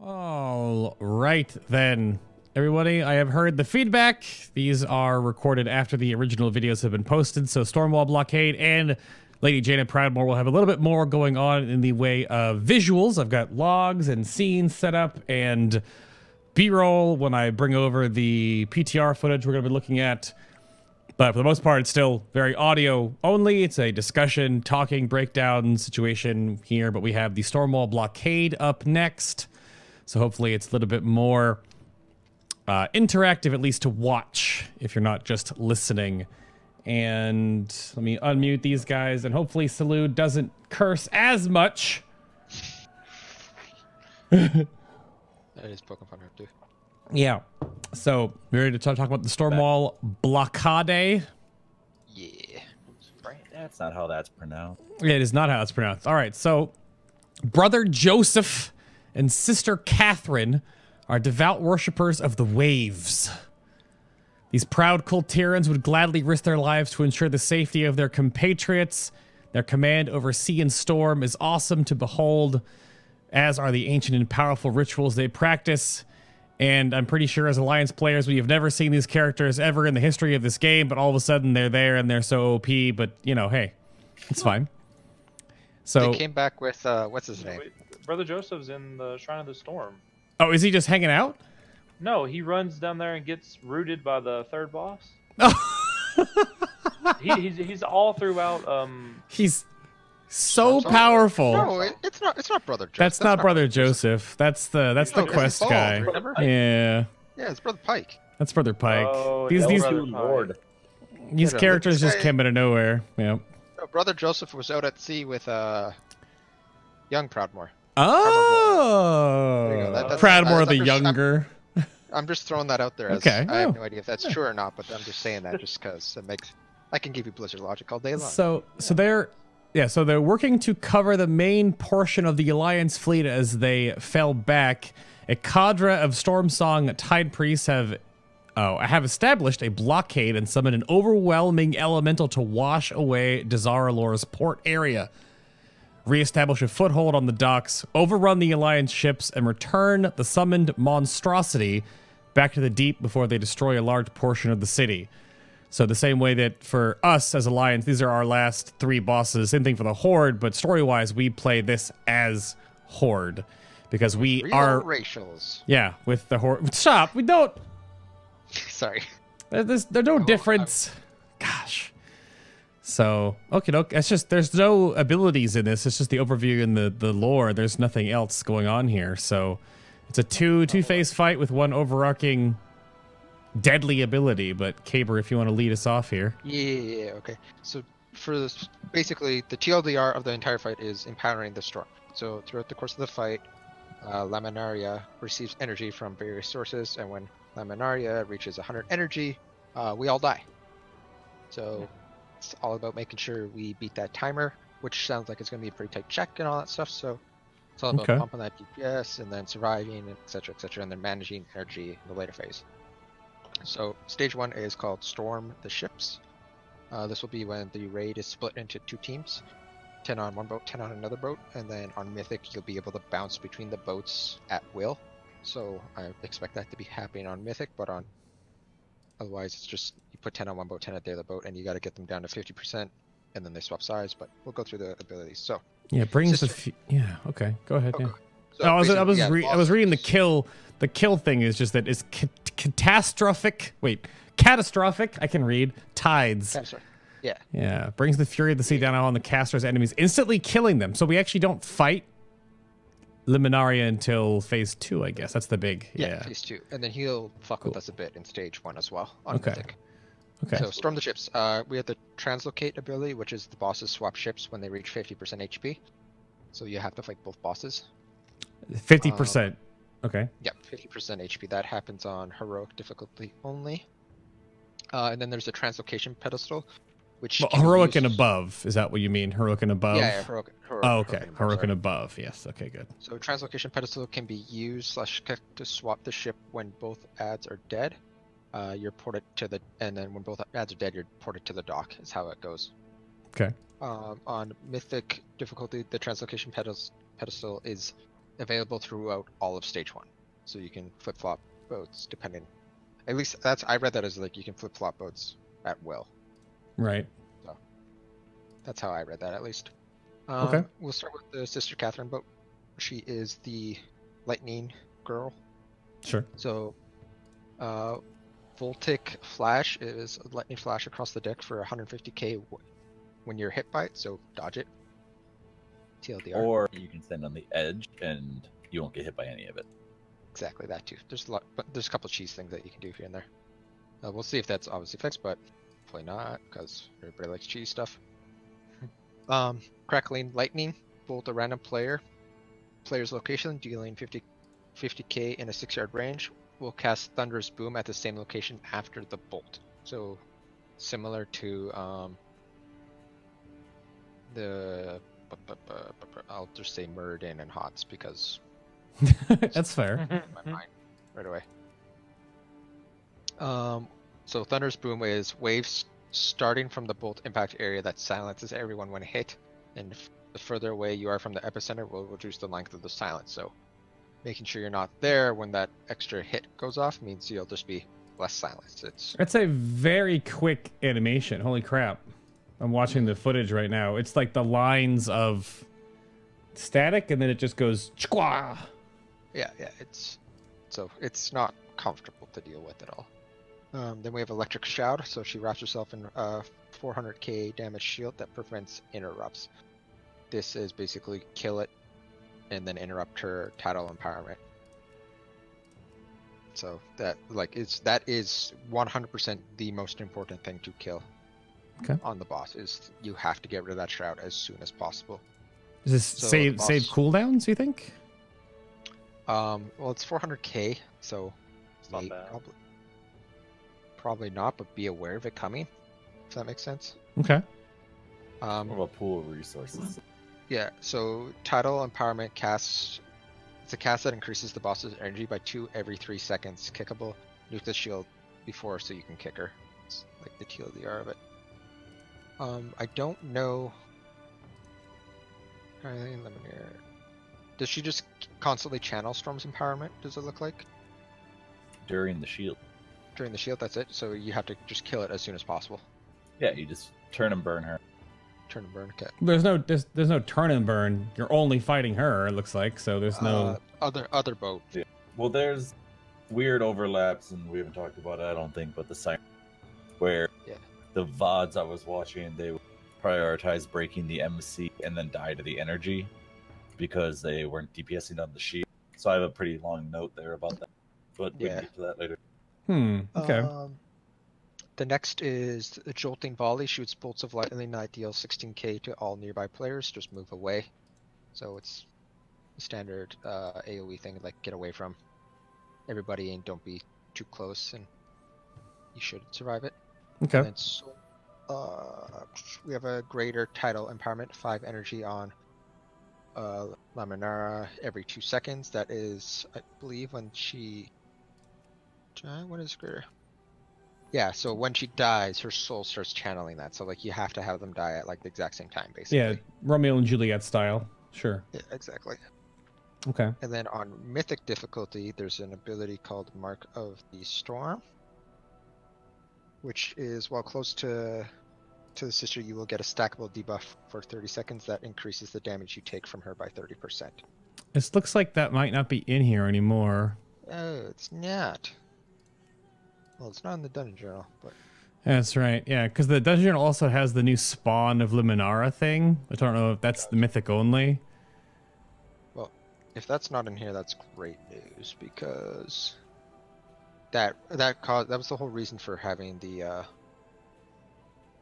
All right, then. Everybody, I have heard the feedback. These are recorded after the original videos have been posted, so Stormwall Blockade and Lady Jaina Proudmoore will have a little bit more going on in the way of visuals. I've got logs and scenes set up and B-roll when I bring over the PTR footage we're going to be looking at. But for the most part, it's still very audio only. It's a discussion, talking, breakdown situation here, but we have the Stormwall Blockade up next. So hopefully it's a little bit more interactive, at least to watch, if you're not just listening. And let me unmute these guys, and hopefully Salud doesn't curse as much. That is poking fun too. Yeah. So we're ready to talk about the Stormwall Blockade. Yeah. That's not how that's pronounced. It is not how it's pronounced. All right. So Brother Joseph and Sister Catherine are devout worshippers of the waves. These proud Kultirans would gladly risk their lives to ensure the safety of their compatriots. Their command over sea and storm is awesome to behold, as are the ancient and powerful rituals they practice. And I'm pretty sure as Alliance players, we have never seen these characters ever in the history of this game, but all of a sudden they're there and they're so OP, but, you know, hey, it's fine. So they came back with, what's his name? Brother Joseph's in the Shrine of the Storm. Oh, is he just hanging out? No, he runs down there and gets rooted by the third boss. he's all throughout. He's so powerful. No, it's not Brother Joseph. That's not Brother Joseph. That's the quest guy. Remember? Yeah. Yeah, it's Brother Pike. That's Brother Pike. Oh, these Lord. these characters just came out of nowhere. Yeah. No, Brother Joseph was out at sea with young Proudmoore. Oh, There you go. Proudmoore the younger. I'm just throwing that out there. Okay. I have no idea if that's true or not, but I'm just saying that just because it makes. I can give you Blizzard logic all day long. So they're working to cover the main portion of the Alliance fleet as they fell back. A cadre of Stormsong Tide Priests have established a blockade and summoned an overwhelming elemental to wash away Dazar'alor's port area, reestablish a foothold on the docks, overrun the Alliance ships, and return the summoned monstrosity back to the deep before they destroy a large portion of the city. So the same way that for us as Alliance, these are our last 3 bosses. Same thing for the Horde, but story-wise, we play this as Horde. Because we are... racials. Yeah, with the Horde... Stop! We don't... Sorry. There's no difference. Gosh. So, okay, it's just, there's no abilities in this. It's just the overview and the lore. There's nothing else going on here. So, it's a two-phase fight with one overarching deadly ability. But, Caber, if you want to lead us off here. Yeah, okay. So, for this, basically, the TLDR of the entire fight is empowering the storm. So, throughout the course of the fight, Laminaria receives energy from various sources, and when Laminaria reaches 100 energy, we all die. So... it's all about making sure we beat that timer, which sounds like it's going to be a pretty tight check and all that stuff. So it's all about pumping that DPS and then surviving, etc., and then managing energy in the later phase. So stage 1 is called Storm the Ships. This will be when the raid is split into 2 teams, 10 on one boat, 10 on another boat, and then on Mythic you'll be able to bounce between the boats at will. So I expect that to be happening on Mythic, but on otherwise, it's just you put 10 on one boat, 10 at the other boat, and you got to get them down to 50%, and then they swap sides. But we'll go through the abilities. So yeah, brings yeah. Okay, go ahead. Okay. Yeah. So I was reading the kill. The kill thing is just that it's catastrophic. Wait, catastrophic. I can read tides. Yeah. Yeah, brings the fury of the sea down on the caster's enemies, instantly killing them. So we actually don't fight Laminaria until phase 2, I guess. That's the big. Yeah, phase 2, and then he'll fuck with us a bit in stage 1 as well on Mythic. Okay. So Storm the Ships. We have the Translocate ability, which is the bosses swap ships when they reach 50% HP. So you have to fight both bosses. 50%. Okay. Yep, 50% HP. That happens on heroic difficulty only. And then there's a Translocation Pedestal, which heroic and above. Is that what you mean? Heroic and above? Yeah, heroic. Oh, okay. Heroic and above. Yes. Okay, good. So Translocation Pedestal can be used / to swap the ship when both adds are dead. You're ported to the, and then when both adds are dead, you're ported to the dock. Is how it goes. Okay. On Mythic difficulty, the Translocation Pedestal is available throughout all of stage 1. So you can flip-flop boats depending. At least I read that as like you can flip-flop boats at will. Right. So that's how I read that at least. Okay. We'll start with the Sister Catherine boat. She is the lightning girl. Sure. So Voltic Flash is a lightning flash across the deck for 150k when you're hit by it, so dodge it. TLDR. Or you can stand on the edge and you won't get hit by any of it. Exactly, that too. There's a lot, but there's a couple cheese things that you can do here and there. We'll see if that's obviously fixed, but hopefully not, because everybody likes cheese stuff. Crackling Lightning, bolt a random player's location, dealing 50k in a 6-yard range. Will cast Thunderous Boom at the same location after the bolt. So similar to I'll just say Muradin and Hots because That's fair. my mind right away. So Thunderous Boom is waves starting from the bolt impact area that silences everyone when hit, and the further away you are from the epicenter will reduce the length of the silence. So making sure you're not there when that extra hit goes off means you'll just be less silenced. It's a very quick animation. Holy crap. I'm watching the footage right now. It's like the lines of static and then it just goes chqua. Yeah, it's not comfortable to deal with at all. Then we have Electric Shout, so she wraps herself in a 400k damage shield that prevents interrupts. This is basically kill it and then interrupt her title empowerment. So that is 100% the most important thing to kill on the boss. Is you have to get rid of that shroud as soon as possible. Does this So save the boss- cooldowns, you think? Well, it's 400k, so It's not bad. probably not, but be aware of it coming. If that makes sense. Okay. More of a pool of resources. Yeah, so Title Empowerment casts. It's a cast that increases the boss's energy by 2 every 3 seconds. Kickable. Nuke the shield before so you can kick her. It's like the TLDR of it. I don't know. Does she just constantly channel Storm's empowerment? Does it look like During the shield. during the shield? That's it. So you have to just kill it as soon as possible. Yeah, you just turn and burn her. Turn and burn. Okay. There's no turn and burn. You're only fighting her, it looks like, so there's no Other boat. Yeah. Well, there's weird overlaps, and we haven't talked about it, I don't think, but the siren, where the VODs I was watching, they would prioritize breaking the MC and then die to the energy because they weren't DPSing on the shield. So I have a pretty long note there about that, but we can get to that later. Okay. The next is the Jolting Volley. Shoots bolts of lightning that deal 16k to all nearby players. Just move away. So it's a standard AoE thing, like get away from everybody and don't be too close, and you should survive it. Okay. And then, we have a greater title empowerment, 5 energy on Laminara every 2 seconds. That is, I believe, when she... What is greater? Yeah, so when she dies, her soul starts channeling that. So, like, you have to have them die at, like, the exact same time, basically. Yeah, Romeo and Juliet style. Sure. Yeah, exactly. Okay. And then on Mythic difficulty, there's an ability called Mark of the Storm, which is, while close to the sister, you will get a stackable debuff for 30 seconds that increases the damage you take from her by 30%. This looks like that might not be in here anymore. Oh, it's not. Well, it's not in the Dungeon Journal, but... That's right, yeah, because the Dungeon Journal also has the new Spawn of Luminara thing. I don't know if that's the Mythic only. Well, if that's not in here, that's great news, because that was the whole reason for having the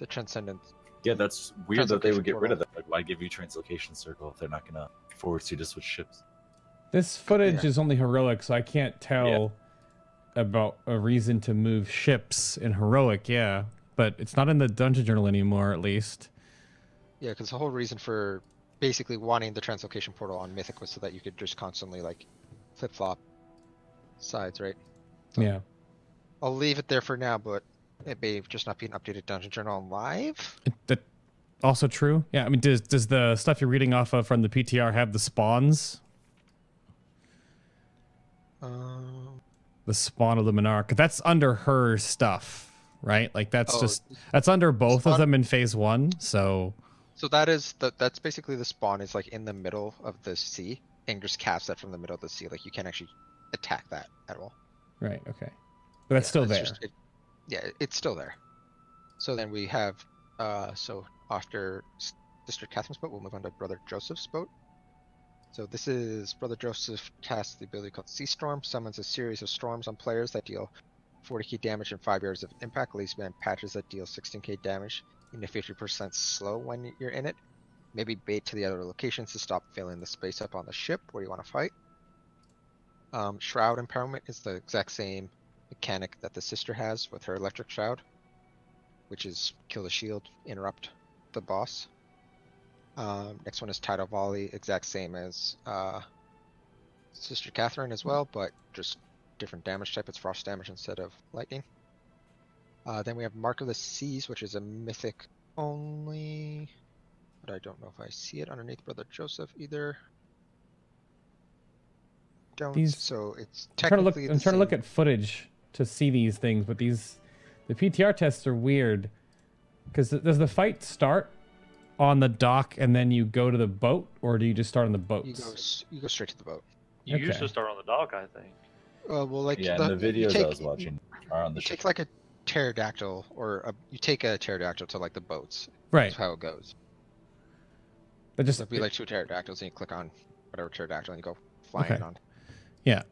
Transcendent. Yeah, that's weird that they would get rid of Translocation that. Like, why give you Translocation Circle if they're not going to force you to switch ships? This footage is only heroic, so I can't tell about a reason to move ships in heroic, but it's not in the Dungeon Journal anymore, at least. Yeah, because the whole reason for basically wanting the Translocation Portal on Mythic was so that you could just constantly, like, flip-flop sides, right? So Yeah. I'll leave it there for now, but it may just not be an updated Dungeon Journal live. That also true? Yeah, I mean, does the stuff you're reading off of from the PTR have the spawns? The spawn of the Monarch. That's under her stuff, right? Like that's that's under both of them in phase 1. So that's basically the spawn is like in the middle of the sea, and just cast that from the middle of the sea. Like you can't actually attack that at all. Right. Okay. But that's still there. It's still there. So then we have so after Sister Catherine's boat, we'll move on to Brother Joseph's boat. So this is Brother Joseph casts the ability called Sea Storm, summons a series of storms on players that deal 40k damage and 5 yards of impact, leaves behind patches that deal 16k damage in a 50% slow when you're in it. Maybe bait to the other locations to stop filling the space up on the ship where you want to fight. Shroud Empowerment is the exact same mechanic that the sister has with her electric shroud, which is kill the shield, interrupt the boss. Next one is Untitled Volley, exact same as Sister Catherine as well, but just different damage type. It's frost damage instead of lightning. Then we have Mark of the Seas, which is a mythic only, but I don't know if I see it underneath Brother Joseph either. So it's technically I'm trying to look at footage to see these things, but the PTR tests are weird. Because does the fight start on the dock and then you go to the boat, or do you just start on the boats? You go straight to the boat. You used to start on the dock, I think. Well, like the videos I was watching are on the ship. Take like a pterodactyl, or you take a pterodactyl to like the boats. Right. That's how it goes. But just it'd be like 2 pterodactyls, and you click on whatever pterodactyl and you go flying on. Yeah.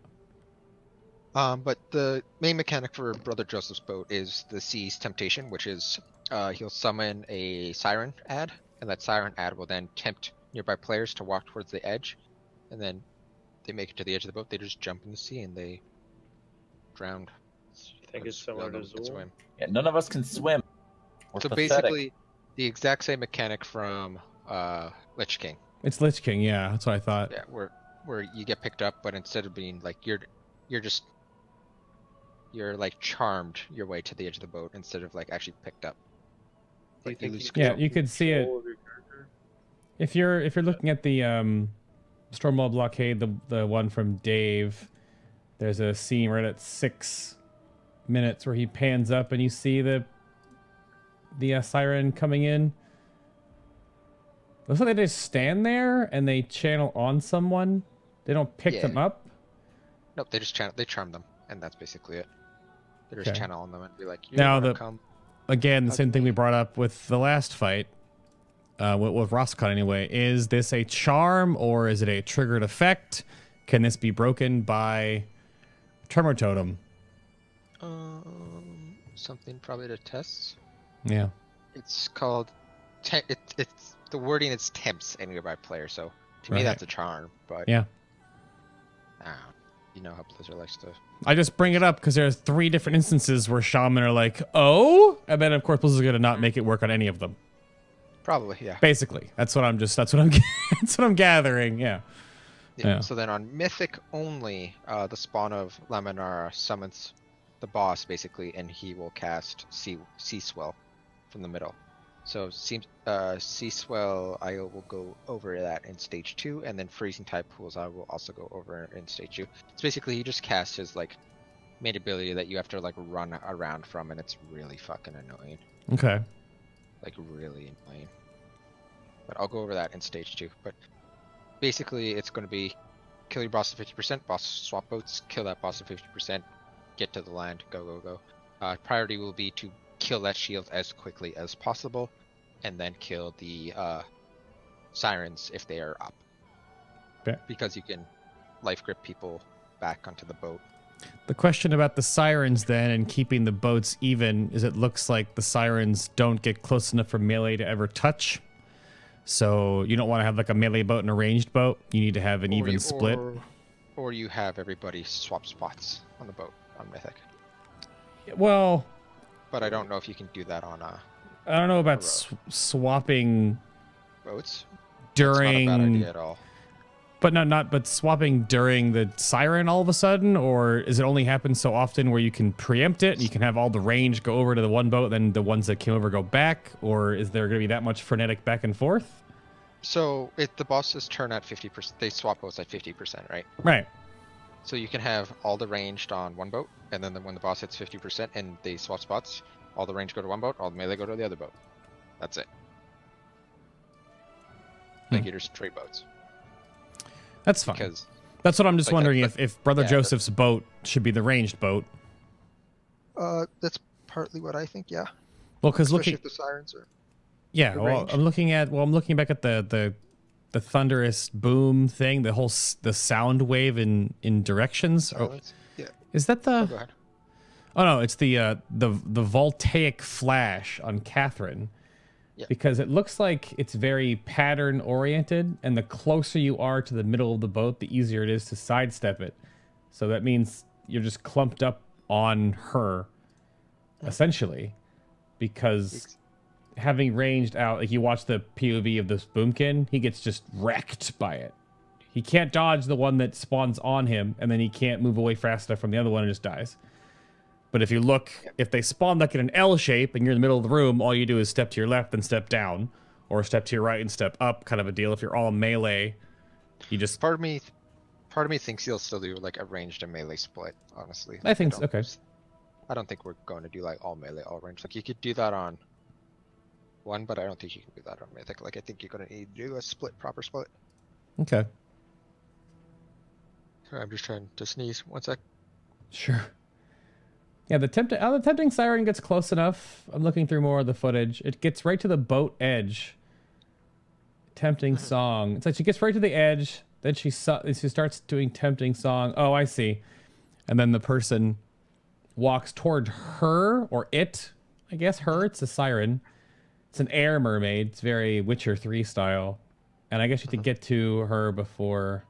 But the main mechanic for Brother Joseph's boat is the Sea's Temptation, which is he'll summon a siren ad, and that siren ad will then tempt nearby players to walk towards the edge, and then they make it to the edge of the boat. They just jump in the sea and they drown. I think it's similar to swim. Yeah, none of us can swim. So basically, the exact same mechanic from Lich King. It's Lich King, yeah. That's what I thought. Yeah, where you get picked up, but instead of being like you're like charmed your way to the edge of the boat instead of like actually picked up. Like you could see it if you're looking at the Stormwall Blockade, the one from Dave. There's a scene right at 6 minutes where he pans up and you see the siren coming in. Looks like they just stand there and they channel on someone. They don't pick them up. Nope, they just charm them, and that's basically it. They just channel on them and be like, again, the same thing we brought up with the last fight, with Roscon anyway. Is this a charm or is it a triggered effect? Can this be broken by Tremor Totem? Something probably to test. Yeah. It's called. It's the wording is tempts a nearby player, so to me that's a charm. But yeah. You know how Blizzard likes to. I just bring it up because there's 3 different instances where shaman are like, oh, and then of course Blizzard's gonna not make it work on any of them. Probably, yeah. Basically, that's what I'm gathering. Yeah. So then on Mythic only, the spawn of Laminara summons the boss basically, and he will cast Sea Swell from the middle. So Sea Swell, I will go over that in stage 2, and then Freezing Tide Pools I will also go over in stage 2. It's basically he just casts his like main ability that you have to like run around from, and it's really fucking annoying. Okay. Like really annoying. But I'll go over that in stage 2. But basically it's going to be kill your boss to 50%, boss swap boats, kill that boss to 50%, get to the land, go. Priority will be to kill that shield as quickly as possible, and then kill the sirens if they are up. Okay. Because you can life grip people back onto the boat. The question about the sirens then and keeping the boats even is it looks like the sirens don't get close enough for melee to ever touch. So you don't want to have like a melee boat and a ranged boat. You need to have an even split. Or you have everybody swap spots on the boat on Mythic. Well, but I don't know if you can do that on I don't know about swapping boats during. That's not a bad idea at all. But but swapping during the siren all of a sudden, or is it only happen so often where you can preempt it and you can have all the range go over to the one boat, then the ones that came over go back, or is there going to be that much frenetic back and forth? So the bosses turn at 50%. They swap boats at 50%, right? Right. So you can have all the ranged on one boat, and then when the boss hits 50% and they swap spots, all the range go to one boat, all the melee go to the other boat. That's it. Like you're just trade boats. That's fine. Because that's what I'm just like wondering that, if Brother yeah, Joseph's boat should be the ranged boat. that's partly what I think. Yeah. Well, because Especially looking, if the sirens are. yeah. the Well, range. I'm looking back at the thunderous boom thing, the sound wave in directions. Oh, Silence. Yeah. is that the? Go ahead. Oh no, it's the voltaic flash on Catherine. Yeah. Because it looks like it's very pattern oriented, and the closer you are to the middle of the boat, the easier it is to sidestep it. So that means you're just clumped up on her, essentially, because having ranged out, like you watch the POV of this boomkin, he gets just wrecked by it. He can't dodge the one that spawns on him, and then he can't move away fast enough from the other one and just dies. But if you look, if they spawn like in an L shape and you're in the middle of the room, all you do is step to your left and step down, or step to your right and step up, kind of a deal. If you're all melee, you just... Part of me thinks he'll still do like a ranged and melee split. Honestly, I think so. Okay. I don't think we're going to do like all melee, all ranged. Like you could do that on one, but I don't think you can do that on Mythic. Like I think you're going to need to do a split, proper split. Okay. Sorry, I'm just trying to sneeze. One sec. Sure. Yeah, the tempting siren gets close enough. I'm looking through more of the footage. It gets right to the boat edge. Tempting song. It's like she gets right to the edge. Then she starts doing tempting song. Oh, I see. And then the person walks toward her or it. I guess her. It's a siren. It's an air mermaid. It's very Witcher 3 style. And I guess you have to get to her before.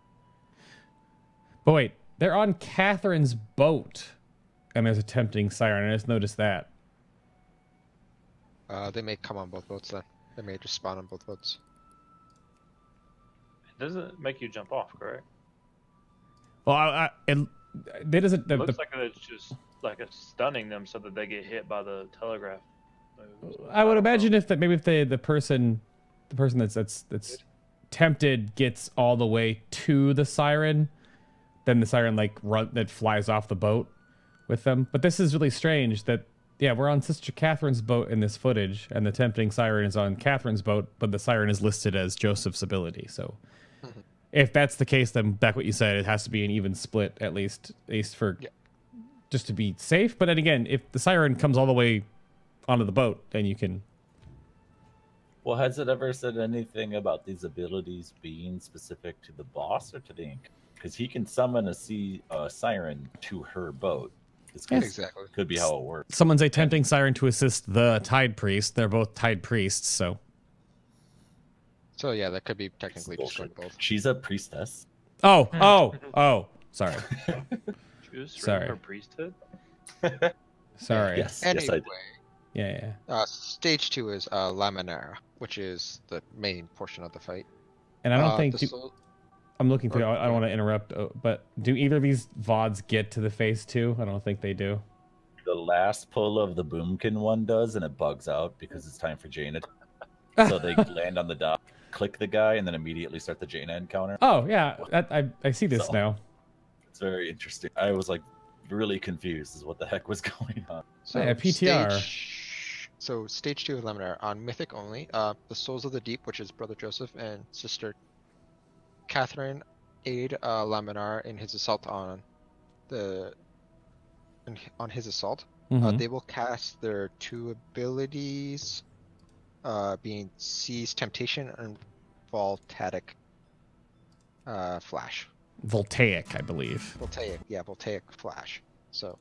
But wait, they're on Catherine's boat. And there's a tempting siren. I just noticed that. They may come on both boats then. They may just spawn on both boats. It doesn't make you jump off, correct? Well, it doesn't. It looks like it's just like it's stunning them so that they get hit by the telegraph moves. I would imagine if the person that's tempted gets all the way to the siren, then the siren that flies off the boat with them. But this is really strange that, yeah, we're on Sister Catherine's boat in this footage, and the tempting siren is on Catherine's boat, but the siren is listed as Joseph's ability. So if that's the case, then back what you said, it has to be an even split, at least for just to be safe. But then again, if the siren comes all the way onto the boat, then you can... Well, has it ever said anything about these abilities being specific to the boss or to the ink? Because he can summon a siren to her boat. Exactly. Could be how it works. Someone's a tempting siren to assist the Tide Priest. They're both Tide Priests, so... So yeah, that could be technically just going both. She's a priestess. Oh, sorry. Sorry. Her priesthood? Sorry. Yes, Anyway, yes, I did. Yeah. Stage 2 is Laminara, which is the main portion of the fight. And I don't think... the I'm looking through. I don't want to interrupt, but do either of these VODs get to the phase 2? I don't think they do. The last pull of the Boomkin one does, and it bugs out because it's time for Jaina. So they land on the dock, click the guy, and then immediately start the Jaina encounter. Oh, yeah. I see this now. It's very interesting. I was like really confused as what the heck was going on. So yeah, PTR. Stage 2 of Laminara on Mythic only. The Souls of the Deep, which is Brother Joseph and Sister Catherine, aid Laminar in his assault on his assault. They will cast their 2 abilities, being Seize Temptation and Voltaic Flash. Voltaic, I believe. Voltaic Flash. So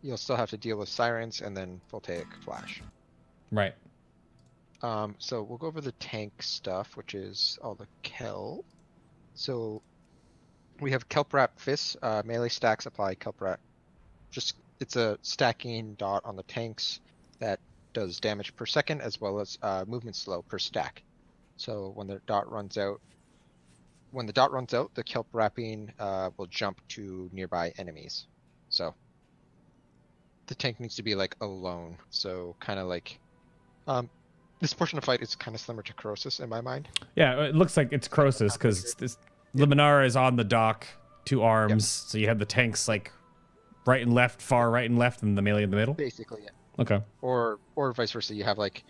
you'll still have to deal with Sirens and then Voltaic Flash. Right. So we'll go over the tank stuff, which is all the Kelp. So we have Kelp Wrap Fists. Melee stacks apply Kelp Wrap. It's a stacking dot on the tanks that does damage per second as well as movement slow per stack. So when the dot runs out, the Kelp Wrapping will jump to nearby enemies. So the tank needs to be like alone. So kind of like this portion of the fight is kind of similar to Croesus in my mind. Yeah, it looks like it's Croesus because Laminara is on the dock 2 arms. So you have the tanks like right and left, far right and left, and the melee in the middle. Basically, yeah. Okay. Or vice versa. You have like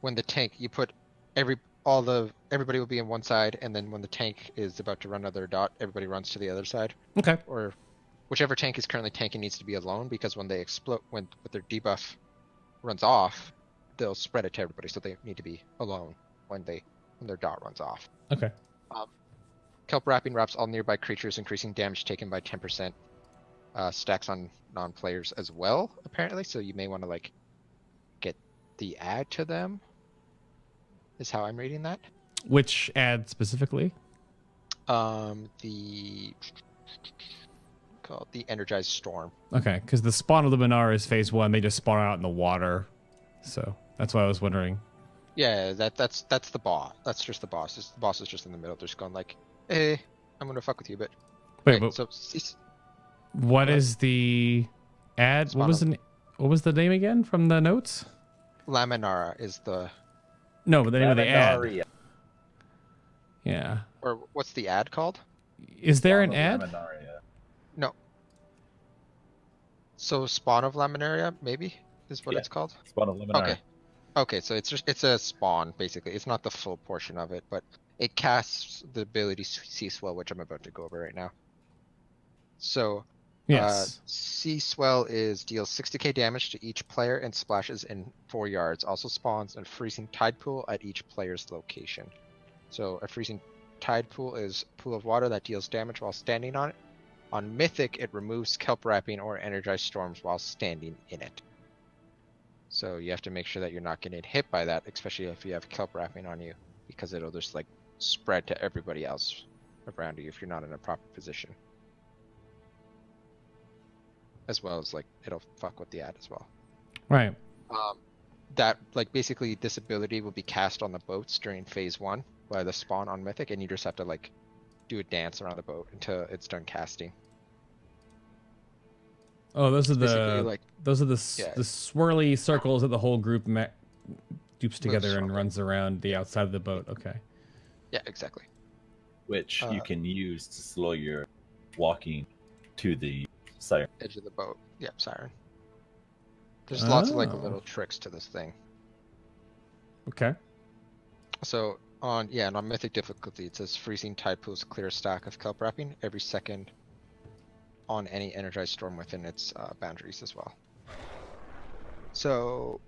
when the tank, you put everybody will be on one side, and then when the tank is about to run another dot, everybody runs to the other side. Okay. Or whichever tank is currently tanking needs to be alone, because when they explode, when their debuff runs off, they'll spread it to everybody. So they need to be alone when their dot runs off. Okay. Kelp Wrapping wraps all nearby creatures, increasing damage taken by 10%. Stacks on non-players as well, apparently. So you may want to like get the add to them. Is how I'm reading that. Which ad specifically? Called the Energized Storm. Okay, because the spawn of Luminar is phase 1. They just spawn out in the water, so that's why I was wondering. Yeah, that's the boss. That's just the boss. The boss is just in the middle. They're just going like, "Hey, I'm gonna fuck with you a bit." Wait, Okay, but so what is the ad? What was the name again from the notes? Laminara is the. No, but the name of the ad. Laminaria. Yeah. Or what's the ad called? Is there an Spawn ad? of Laminaria. No. So Spawn of Laminaria, maybe, is what Yeah. it's called? Spawn of Laminaria. Okay. Okay, so it's a spawn, basically. It's not the full portion of it, but it casts the ability Sea Swell, which I'm about to go over right now. So, Yes. Sea Swell deals 60k damage to each player and splashes in 4 yards. Also spawns a freezing tide pool at each player's location. So a freezing tide pool is a pool of water that deals damage while standing on it. On Mythic, it removes Kelp Wrapping or Energized Storms while standing in it. So you have to make sure that you're not getting hit by that, especially if you have Kelp Wrapping on you, because it'll just like spread to everybody else around you if you're not in a proper position. As well as like it'll fuck with the ad as well. Right. That like basically this ability will be cast on the boats during phase 1 by the spawn on Mythic, and you just have to like do a dance around the boat until it's done casting. Oh, those are Basically, the like, the yeah. the swirly circles that the whole group dupes together and from. runs around the outside of the boat. Okay. Yeah, exactly. Which you can use to slow your walking to the siren. Edge of the boat. Yep, siren. There's lots of like Oh. little tricks to this thing. Okay. So on Mythic difficulty, it says freezing tide pools clear a stack of Kelp Wrapping every second on any energized storm within its boundaries as well. So,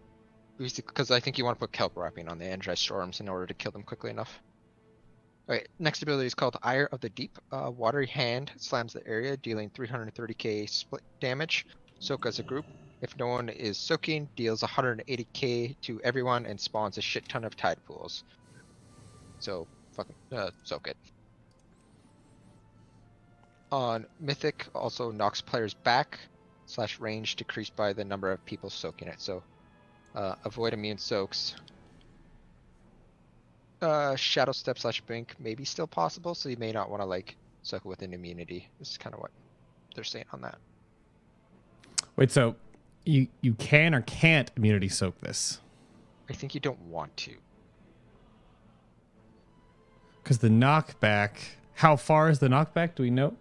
because I think you want to put Kelp Wrapping on the energized storms in order to kill them quickly enough. Okay, next ability is called Ire of the Deep. Watery Hand slams the area, dealing 330k split damage. Soak as a group. If no one is soaking, deals 180k to everyone and spawns a shit ton of tide pools. So, fucking soak it. On Mythic, also knocks players back / range decreased by the number of people soaking it. So, avoid immune soaks. Shadow Step / Blink may be still possible, so you may not want to like soak it with an immunity. This is kind of what they're saying on that. Wait, so you can or can't immunity soak this? I think you don't want to. Because the knockback, how far is the knockback? Do we know?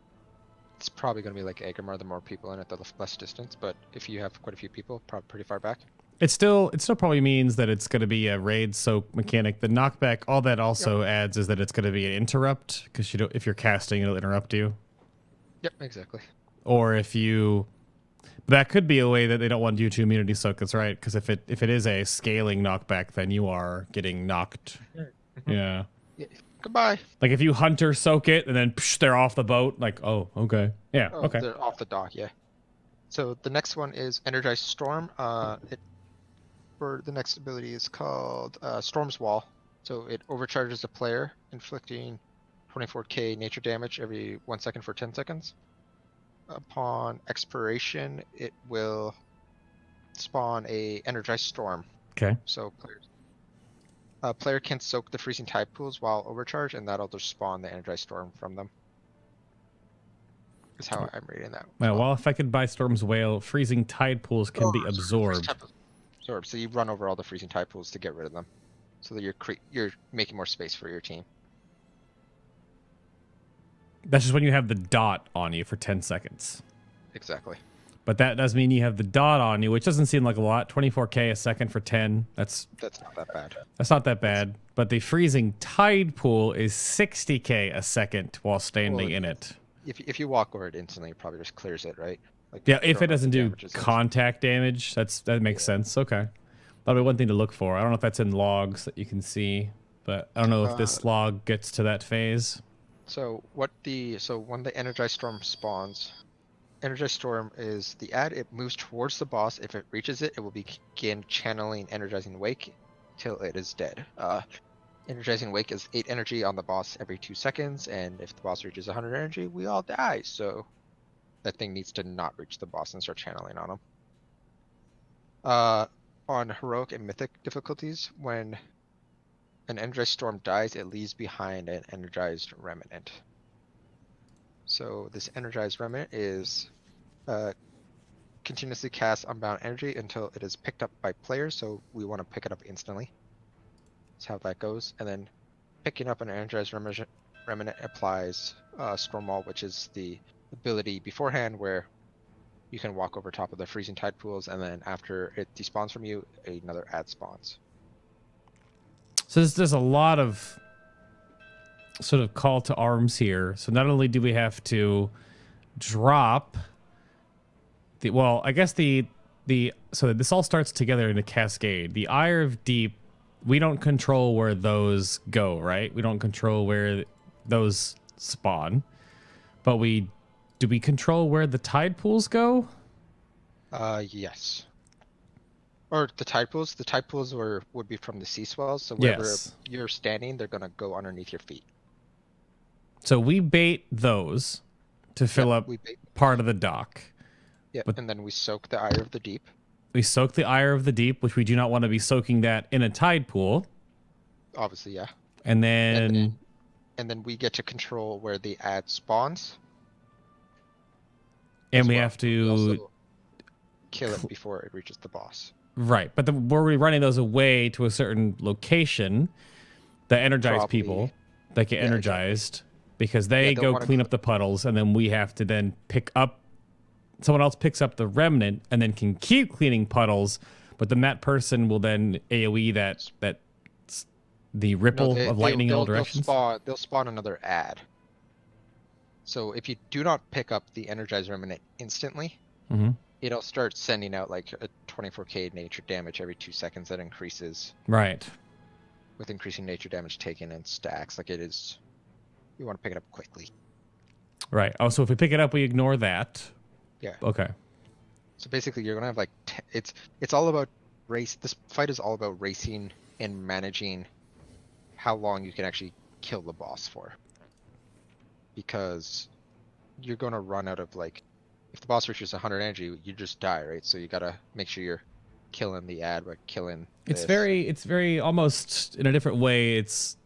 It's probably going to be like Agamar, the more people in it, the less distance. But if you have quite a few people, probably pretty far back. It still probably means that it's going to be a raid soak mechanic. The knockback, all that also adds is that it's going to be an interrupt, because if you're casting, it'll interrupt you. Yep, exactly. Or if you, that could be a way that they don't want you to immunity soak. That's right, because if it is a scaling knockback, then you are getting knocked. Yeah. Goodbye. Like if you hunter soak it and then they're off the boat. Like, oh, okay, yeah, Oh, okay. they're off the dock, yeah. So the next one is Energized Storm. For the next ability is called Storm's Wall. So it overcharges a player, inflicting 24k nature damage every 1 second for 10 seconds. Upon expiration, it will spawn a Energized Storm. Okay. So player can soak the freezing tide pools while overcharged, and that'll just spawn the Energized Storm from them. Is how I'm reading that. While affected by Storm's Whale, freezing tide pools can be absorbed. So you run over all the freezing tide pools to get rid of them, so that you're making more space for your team. That's just when you have the dot on you for 10 seconds. Exactly. But that does mean you have the dot on you, which doesn't seem like a lot. 24k a second for 10. That's not that bad. That's not that bad. But the freezing tide pool is 60k a second while standing in it. If you walk over it instantly, it probably just clears it, right? Like, yeah, if it doesn't do contact damage, that makes sense. Okay. That'll be one thing to look for. I don't know if that's in logs that you can see, but I don't know if this log gets to that phase. So when the Energized Storm spawns, Energized Storm is the ad. It moves towards the boss. If it reaches it, it will begin channeling Energizing Wake till it is dead. Energizing Wake is 8 energy on the boss every 2 seconds, and if the boss reaches 100 energy, we all die. So that thing needs to not reach the boss and start channeling on him. On Heroic and Mythic difficulties, when an Energized Storm dies, it leaves behind an Energized Remnant. So this Energized Remnant is continuously cast Unbound Energy until it is picked up by players, so we want to pick it up instantly. That's how that goes. And then picking up an Energized Remnant applies Stormwall, which is the ability beforehand where you can walk over top of the freezing tide pools, and then after it despawns from you, another ad spawns. So there's a lot of sort of call to arms here. So not only do we have to drop the, well, I guess so this all starts together in a cascade. The Ire of Deep, we don't control where those go, right? We don't control where those spawn, but do we control where the tide pools go? Yes. Or the tide pools. The tide pools would be from the sea swells, so wherever you're standing, they're gonna go underneath your feet. So we bait those to fill up part of the dock. Yeah, and then we soak the Ire of the Deep. We soak the Ire of the Deep, which we do not want to be soaking that in a tide pool. Obviously, yeah. And then we get to control where the ad spawns. And we have to kill it before it reaches the boss. Right, but we're running those away to a certain location that energize people that get energized because they go clean up the puddles, and then we have to then pick up. Someone else picks up the remnant and then can keep cleaning puddles, but then that person will then AOE that the ripple of lightning in all directions. They'll spawn another ad. So if you do not pick up the energized remnant instantly, it'll start sending out like a 24k nature damage every 2 seconds that increases. Right. With increasing nature damage taken in stacks, like it is, you want to pick it up quickly. Right. Oh, so if we pick it up, we ignore that. Yeah. Okay. So basically, you're gonna have like it's all about race. This fight is all about racing and managing how long you can actually kill the boss for. Because you're gonna run out of, like, if the boss reaches 100 energy, you just die, right? So you gotta make sure you're killing the ad by killing. It's very almost in a different way. It's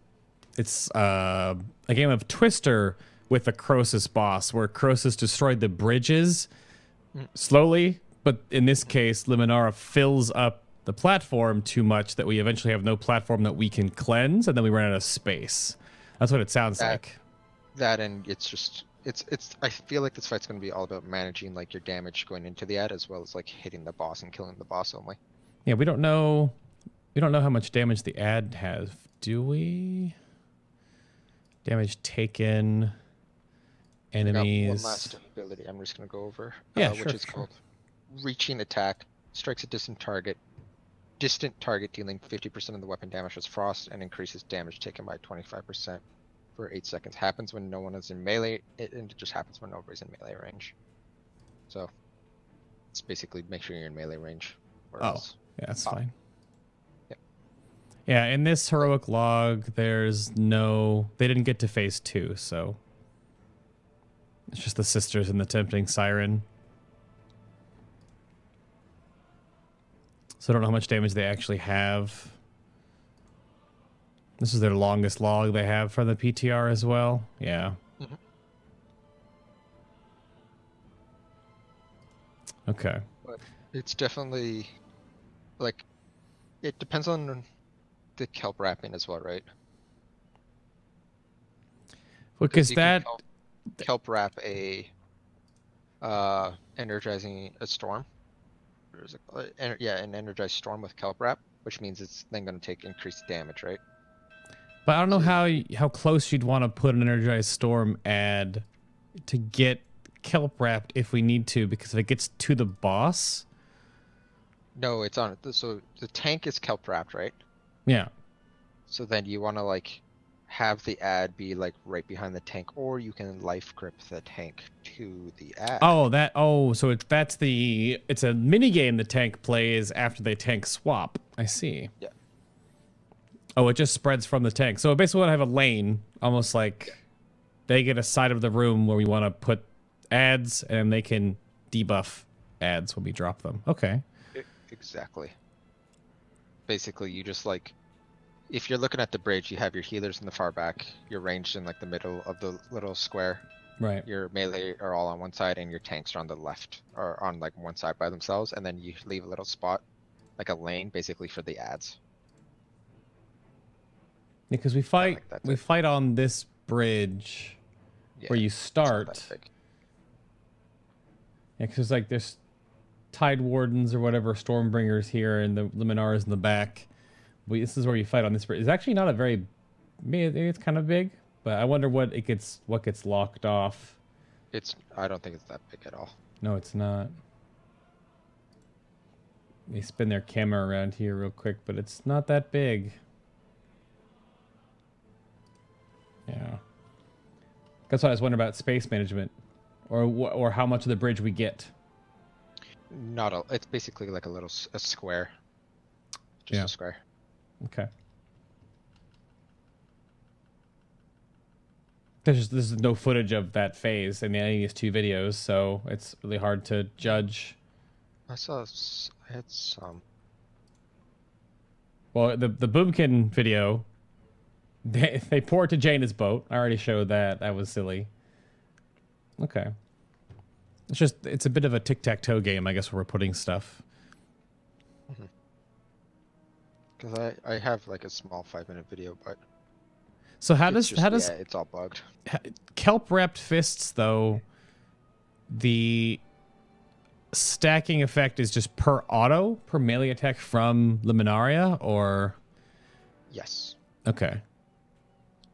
a game of Twister with a Croesus boss, where Croesus destroyed the bridges slowly, but in this case, Liminara fills up the platform too much that we eventually have no platform that we can cleanse, and then we run out of space. That's what it sounds like. That, and it's just I feel like this fight's going to be all about managing like your damage going into the ad, as well as like hitting the boss and killing the boss only. Yeah, we don't know how much damage the ad has, do we? Damage taken, enemies. I got one last ability I'm just going to go over, which is called Reaching Attack. Strikes a distant target dealing 50% of the weapon damage as frost, and increases damage taken by 25% for 8 seconds. Happens when no one is in melee, and it just happens when nobody's in melee range. So it's basically make sure you're in melee range. Yeah, that's fine. Yeah, in this heroic log, they didn't get to phase 2, so it's just the sisters and the tempting siren. So I don't know how much damage they actually have. This is their longest log they have for the PTR as well. Yeah. Okay. But it's definitely, like, it depends on the kelp wrapping as well, right? Because that kelp wrap a energizing a storm. An energized storm with kelp wrap, which means it's then going to take increased damage, right? But I don't know how close you'd want to put an energized storm ad to get kelp wrapped if we need to, because if it gets to the boss. No, it's on it. So the tank is kelp wrapped, right? Yeah. So then you want to like have the ad be like right behind the tank, or you can life grip the tank to the ad. So it's a mini game the tank plays after they tank swap. I see. Yeah. Oh, it just spreads from the tank. So basically want to have a lane, almost like they get a side of the room where we want to put ads, and they can debuff ads when we drop them. Okay. Exactly. Basically, you just like, if you're looking at the bridge, you have your healers in the far back. You're ranged in like the middle of the little square. Right. Your melee are all on one side, and your tanks are on the left, or on like one side by themselves. And then you leave a little spot, like a lane, basically for the ads. Because we fight on this bridge where you start. Yeah, because like there's Tide Wardens or whatever, Stormbringers here, and the Luminara's in the back. This is where you fight on this bridge. It's actually not a very, maybe it's kind of big, but I wonder what gets locked off. I don't think it's that big at all. No, it's not. They spin their camera around here real quick, but it's not that big. Yeah. That's what I was wondering about space management, or how much of the bridge we get. It's basically like a square. Just a square. Okay. There's no footage of that phase in any of these two videos, so it's really hard to judge. I had some. Well, the Boomkin video, they pour it to Jaina's boat. I already showed that. That was silly. Okay. It's a bit of a tic-tac-toe game, I guess, where we're putting stuff. Because I have like a small 5-minute video, but so how does it's all bugged. Kelp wrapped fists though? The stacking effect is just per melee attack from Luminaria, or yes. Okay.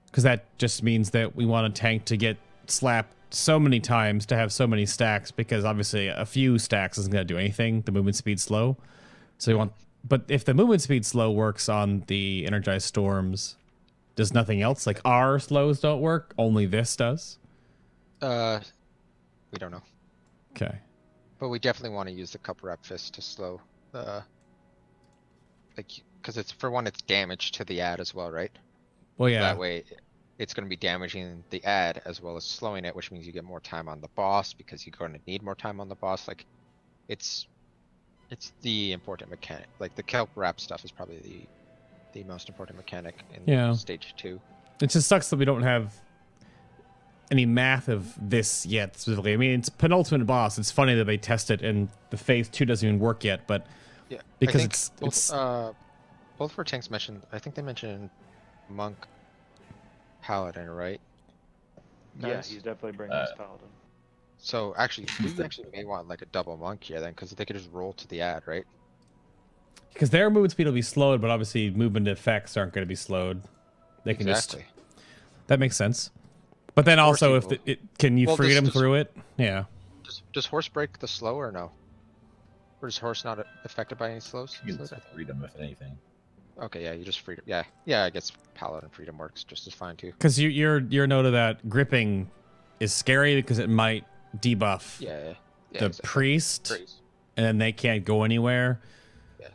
Because that just means that we want a tank to get slapped so many times to have so many stacks, because obviously a few stacks isn't going to do anything. The movement speed slow. So you want, but if the movement speed slow works on the energized storms, does nothing else? Like our slows don't work, only this does? We don't know. Okay. But we definitely want to use the Cup Wrap Fist to slow the, like, because it's, for one, it's damage to the ad as well, right? Well, yeah. That way it's going to be damaging the ad as well as slowing it, which means you get more time on the boss, because you're going to need more time on the boss. Like, it's the important mechanic. Like, the Kelp Wrap stuff is probably the most important mechanic in stage 2. It just sucks that we don't have any math of this yet specifically. I mean, it's penultimate boss. It's funny that they test it and the phase 2 doesn't even work yet, but yeah, because it's both for tanks mentioned. I think they mentioned Monk Paladin, right? Yeah, he's definitely bringing his Paladin. So actually, we may want like a double Monk here then, because they could just roll to the ad, right? Because their movement speed will be slowed, but obviously movement effects aren't going to be slowed. They can just. That makes sense. But then also, if can you freedom through it? Yeah. Does horse break the slow or no? Or is horse not affected by any slows? You can freedom if anything. Okay, yeah, you just freedom. Yeah, I guess Paladin freedom works just as fine too. Because your note of that gripping is scary because it might debuff the priest, and then they can't go anywhere. Yeah.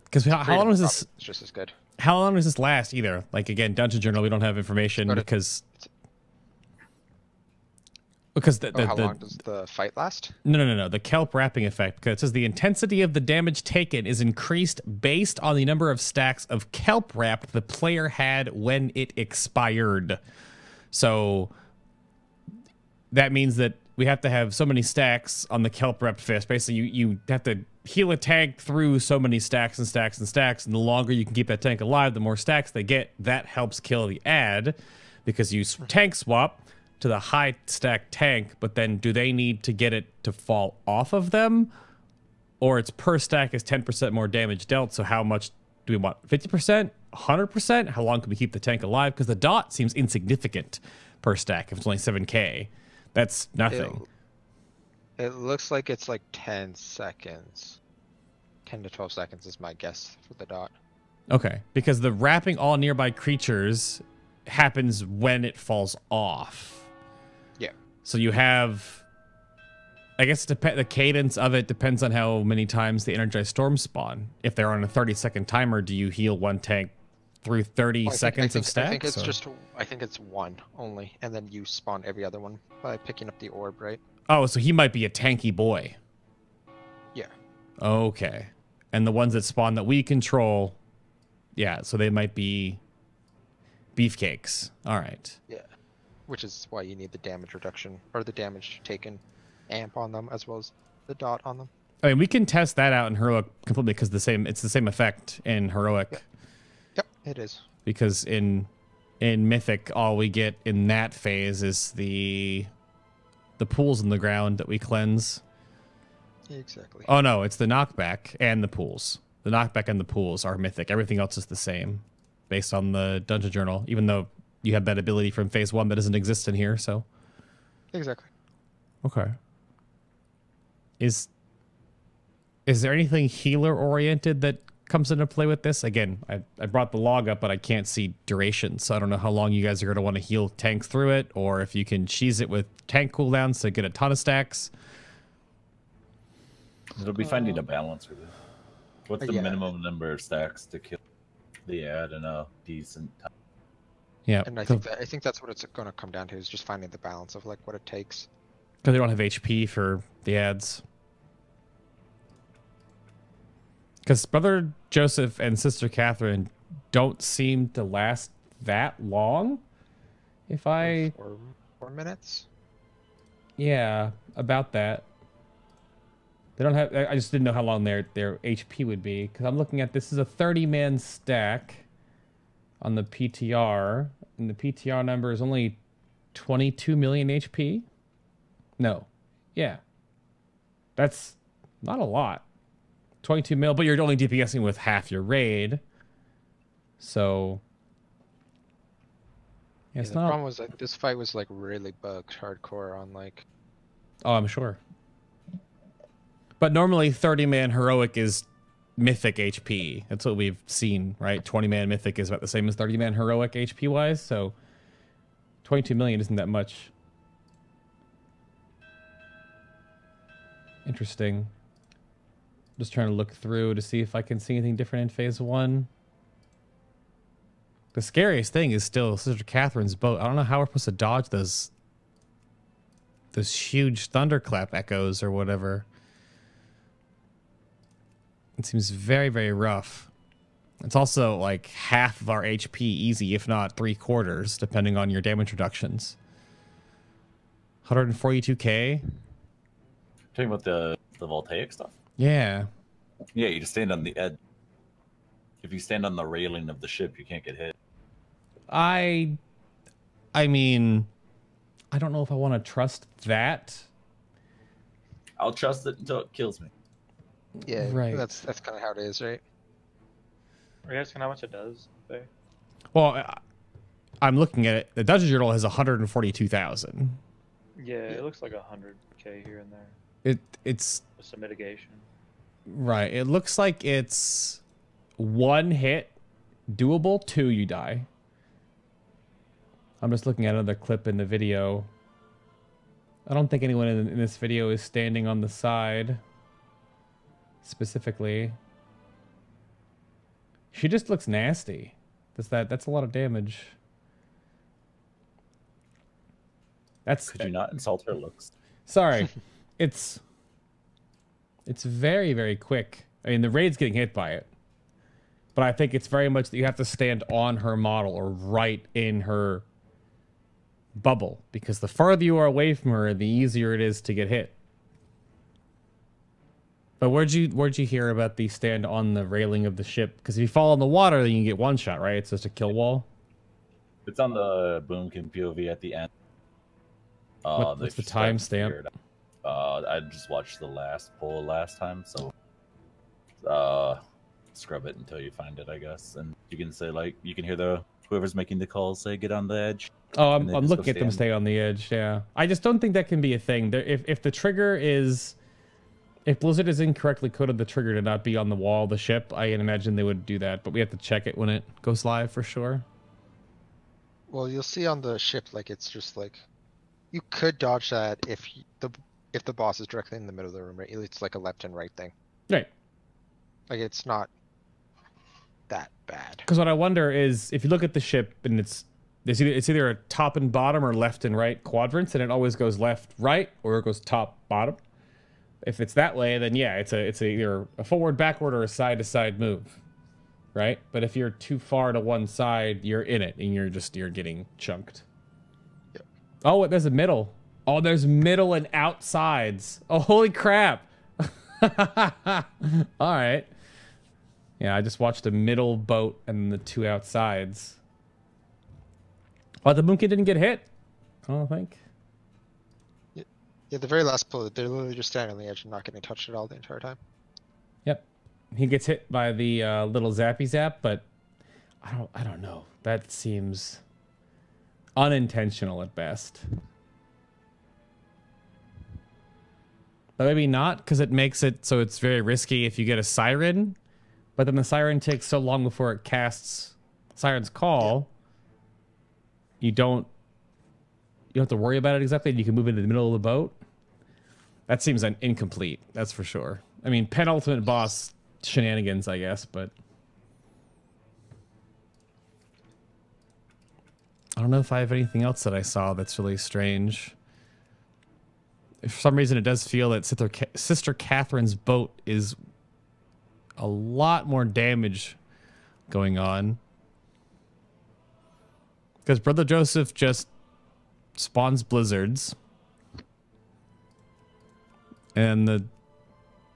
Because how long is this? It's just as good. How long does this last? Either like again, Dungeon Journal, we don't have information because how long does the fight last? No. The kelp wrapping effect, because it says the intensity of the damage taken is increased based on the number of stacks of kelp wrapped the player had when it expired. So that means that we have to have so many stacks on the kelp wrapped fist. Basically, you have to heal a tank through so many stacks and stacks and stacks, and the longer you can keep that tank alive, the more stacks they get. That helps kill the ad, because you tank swap. to the high stack tank, but then do they need to get it to fall off of them? Or it's per stack is 10% more damage dealt, so how much do we want? 50%? 100%? How long can we keep the tank alive? Because the dot seems insignificant per stack if it's only 7k. That's nothing. It looks like it's like 10 seconds. 10 to 12 seconds is my guess for the dot. Okay, because the wrapping all nearby creatures happens when it falls off. Yeah. So you have... I guess the cadence of it depends on how many times the energized storms spawn. If they're on a 30-second timer, do you heal one tank through 30 seconds of stacks? I think it's one only, and then you spawn every other one by picking up the orb, right? Oh, so he might be a tanky boy. Yeah. Okay. And the ones that spawn that we control, yeah, so they might be beefcakes. All right. Yeah. Which is why you need the damage reduction, or the damage taken amp on them, as well as the dot on them. I mean, we can test that out in Heroic completely because it's the same effect in Heroic. Yep, it is. Because in Mythic, all we get in that phase is the pools in the ground that we cleanse. Exactly. Oh no, it's the knockback and the pools. The knockback and the pools are Mythic. Everything else is the same based on the dungeon journal, even though you have that ability from phase 1 that doesn't exist in here, so. Exactly. Okay. Is there anything healer oriented that comes into play with this? Again, I brought the log up, but I can't see duration, so I don't know how long you guys are going to want to heal tanks through it, or if you can cheese it with tank cooldowns to get a ton of stacks. It'll be finding a balance with it. What's the minimum number of stacks to kill the ad in a decent time? Yeah, and I think that's what it's going to come down to, is just finding the balance of like what it takes. Because they don't have HP for the ads. Because Brother Joseph and Sister Catherine don't seem to last that long. If I... 4 minutes? Yeah, about that. They don't have... I just didn't know how long their HP would be. Because I'm looking at... This is a 30-man stack on the PTR. And the PTR number is only 22 million HP. No. Yeah. That's not a lot. 22 mil, but you're only DPSing with half your raid. So... Yeah, the problem was that this fight was like really bugged hardcore on like... Oh, I'm sure. But normally 30-man heroic is mythic HP. That's what we've seen, right? 20-man mythic is about the same as 30-man heroic HP-wise, so 22 million isn't that much. Interesting. Just trying to look through to see if I can see anything different in phase 1. The scariest thing is still Sister Catherine's boat. I don't know how we're supposed to dodge those huge thunderclap echoes or whatever. It seems very, very rough. It's also like half of our HP easy, if not 3/4, depending on your damage reductions. 142k. Talking about the voltaic stuff? Yeah. Yeah, you just stand on the edge. If you stand on the railing of the ship, you can't get hit. I mean, I don't know if I want to trust that. I'll trust it until it kills me. Yeah, right. That's kind of how it is, right? Are you asking how much it does? Bay? Well, I'm looking at it. The Dungeon Journal has 142,000. Yeah, it looks like 100k here and there. It's with some mitigation. Right. It looks like it's 1 hit, doable, 2 you die. I'm just looking at another clip in the video. I don't think anyone in this video is standing on the side. Specifically. She just looks nasty. That's a lot of damage. Could you not insult her looks? Sorry. It's very, very quick. I mean, the raid's getting hit by it. But I think it's very much that you have to stand on her model or right in her bubble. Because the farther you are away from her, the easier it is to get hit. But where'd you hear about the stand on the railing of the ship? Because if you fall in the water, then you can get one shot, right? It's just a kill wall. It's on the Boomkin POV at the end. What's the timestamp? I just watched the last poll last time, so scrub it until you find it, I guess. And you can say, like, you can hear whoever's making the calls say, get on the edge. Oh, I'm looking at them stay on the edge, yeah. I just don't think that can be a thing. If the trigger is... If Blizzard is incorrectly coded the trigger to not be on the wall of the ship, I can imagine they would do that, but we have to check it when it goes live for sure. Well, you'll see on the ship, like, it's just like... You could dodge that if the boss is directly in the middle of the room, right? It's like a left and right thing. Right. Like, it's not that bad. Because what I wonder is, if you look at the ship, and it's either a top and bottom or left and right quadrants, and it always goes left, right, or it goes top, bottom. If it's that way, then yeah, it's either a forward, backward, or a side-to-side move, right? But if you're too far to one side, you're in it, and you're getting chunked. Yep. Oh, there's a middle. Oh, there's middle and outsides. Oh, holy crap. All right. Yeah, I just watched a middle boat and the two outsides. Oh, the Moonkin didn't get hit, I don't think. Yeah, the very last pull, they're literally just standing on the edge and not getting touched at all the entire time. Yep. He gets hit by the little zappy zap, but I don't know. That seems unintentional at best. But maybe not, because it makes it so it's very risky if you get a siren, but then the siren takes so long before it casts Siren's Call. Yeah. You don't have to worry about it exactly. You can move into the middle of the boat. That seems incomplete, that's for sure. I mean, penultimate boss shenanigans, I guess, but I don't know if I have anything else that I saw that's really strange. For some reason, it does feel that Sister Catherine's boat is a lot more damage going on. Because Brother Joseph just spawns blizzards. And the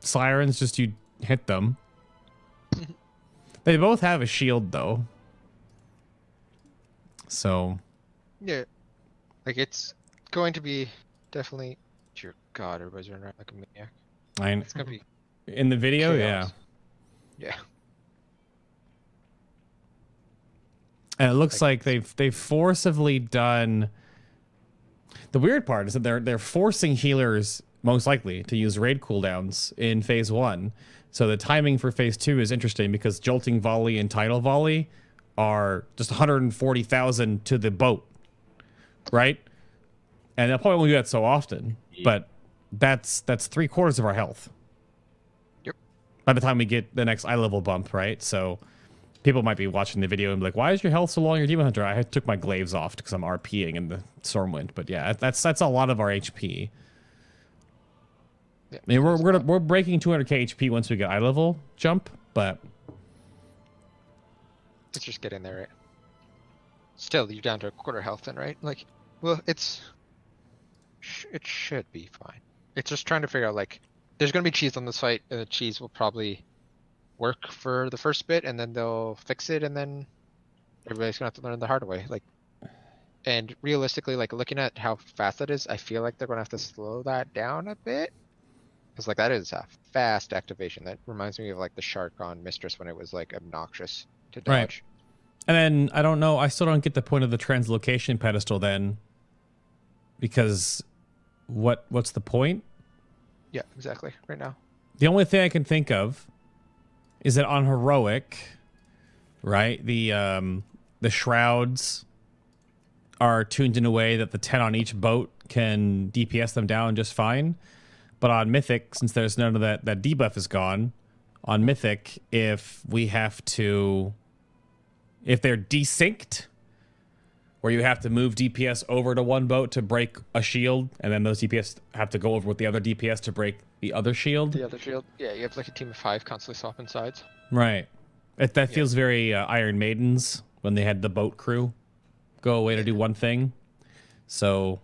sirens, just you hit them. They both have a shield, though. So. Yeah. Like, it's going to be definitely... Dear God, everybody's running around like a maniac. It's going to be... In the video, chaos. Yeah. And it looks like they've forcibly done... The weird part is that they're forcing healers, most likely, to use raid cooldowns in Phase 1. So the timing for Phase 2 is interesting because Jolting Volley and Untitled Volley are just 140,000 to the boat, right? And they'll probably won't do that so often, but that's 3/4 of our health. Yep. By the time we get the next eye level bump, right? So people might be watching the video and be like, "Why is your health so low on your Demon Hunter?" I took my glaives off because I'm RPing in the Stormwind, but yeah, that's a lot of our HP. Yeah, I mean, we're breaking 200k HP once we get eye level jump, but it's just getting there, right? Still, you're down to a quarter health then, right? Like, well, it should be fine. It's just trying to figure out, like, there's going to be cheese on this fight, and the cheese will probably work for the first bit, and then they'll fix it, and then everybody's going to have to learn the hard way. Like, and realistically, like, looking at how fast that is, I feel like they're going to have to slow that down a bit. Because, like, that is a fast activation. That reminds me of, like, the shark on Mistress when it was, like, obnoxious to dodge. Right. And then, I don't know, I still don't get the point of the Translocation Pedestal then. Because what's the point? Yeah, exactly. Right now. The only thing I can think of is that on Heroic, right, the shrouds are tuned in a way that the 10 on each boat can DPS them down just fine. But on Mythic, since there's none of that debuff is gone, on Mythic, if they're desynced, where you have to move DPS over to one boat to break a shield, and then those DPS have to go over with the other DPS to break the other shield. The other shield? Yeah, you have like a team of 5 constantly swapping sides. Right. That feels very Iron Maidens, when they had the boat crew go away to do one thing. So,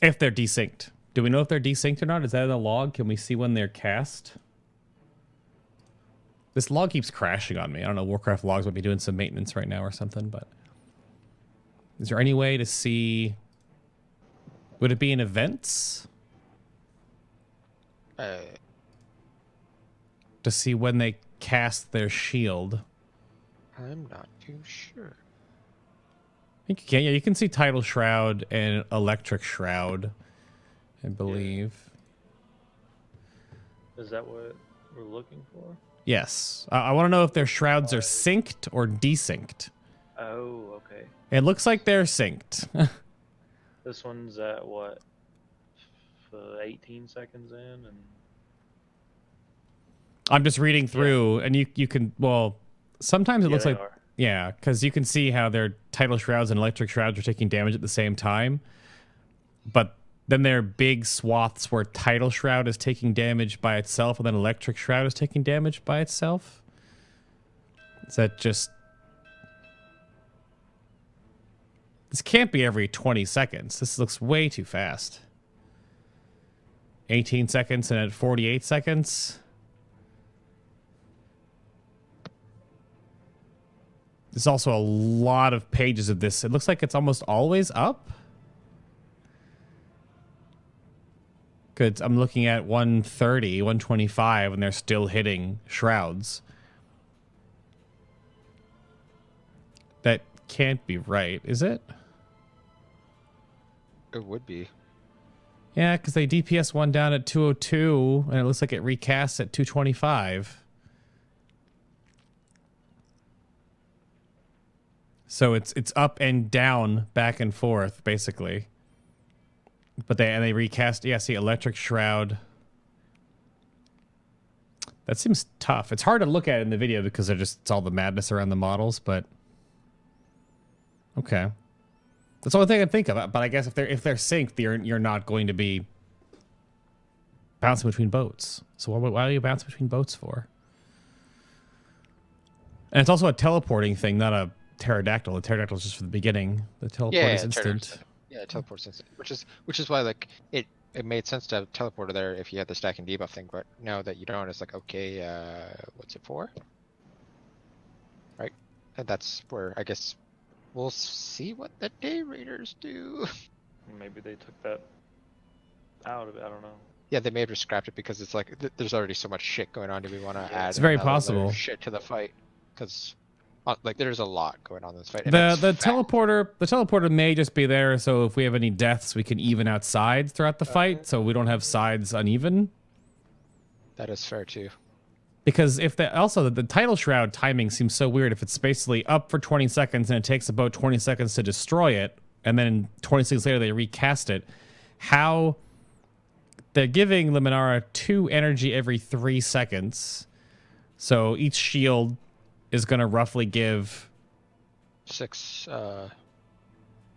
if they're desynced. Do we know if they're desynced or not? Is that in the log? Can we see when they're cast? This log keeps crashing on me. I don't know, Warcraft logs might be doing some maintenance right now or something, but... Is there any way to see Would it be in events? To see when they cast their shield. I'm not too sure. I think you can. Yeah, you can see Tidal Shroud and Electric Shroud, I believe. Is that what we're looking for? Yes. I want to know if their shrouds are synced or desynced. Oh, okay. It looks like they're synced. This one's at what? 18 seconds in, and I'm just reading through, and you can, well, sometimes it looks like, are. yeah, because you can see how their Tidal Shrouds and Electric Shrouds are taking damage at the same time, but then there are big swaths where Tidal Shroud is taking damage by itself, and then Electric Shroud is taking damage by itself. Is that just... This can't be every 20 seconds. This looks way too fast. 18 seconds and at 48 seconds. There's also a lot of pages of this. It looks like it's almost always up. Good. I'm looking at 130, 125, and they're still hitting shrouds. That can't be right, is it? It would be. Yeah, because they DPS one down at 202, and it looks like it recasts at 225. So it's up and down, back and forth, basically. But they recast. Yeah, see, Electric Shroud. That seems tough. It's hard to look at in the video because it's all the madness around the models. But okay. That's the only thing I can think of. But I guess if they're synced, you're not going to be bouncing between boats. So why are you bouncing between boats for? And it's also a teleporting thing, not a pterodactyl. The pterodactyl is just for the beginning. The teleport is instant. Yeah, teleport's instant. Which is why like it made sense to have teleporter there if you had the stack and debuff thing. But now that you don't, it's like okay, what's it for? Right, and that's where I guess. We'll see what the day raiders do. Maybe they took that out of it. I don't know. Yeah, they may have just scrapped it because it's like there's already so much shit going on. Do we want to add? It's very possible. Shit to the fight because like there's a lot going on in this fight. The teleporter may just be there so if we have any deaths, we can even out sides throughout the fight, so we don't have sides uneven. That is fair too. Because if the Tidal Shroud timing seems so weird. If it's basically up for 20 seconds and it takes about 20 seconds to destroy it, and then 20 seconds later they recast it, how they're giving Liminara 2 energy every 3 seconds. So each shield is going to roughly give 6. You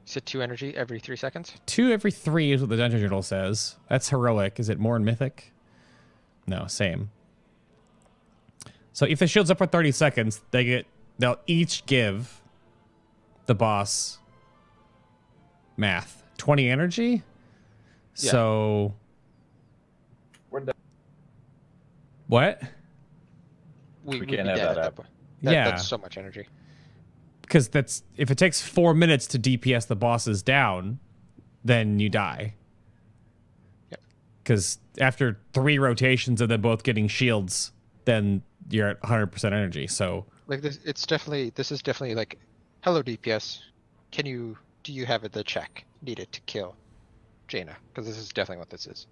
said 2 energy every 3 seconds. 2 every 3 is what the Dungeon Journal says. That's heroic. Is it more in Mythic? No, same. So if the shield's up for 30 seconds, they'll each give the boss math 20 energy. Yeah. So what? We can't have that up. Yeah, that's so much energy. Because if it takes 4 minutes to DPS the bosses down, then you die. Because after 3 rotations of them both getting shields, then you're at 100% energy. So like this is definitely like, hello DPS, do you have the check needed to kill Jaina? Because this is definitely what this is.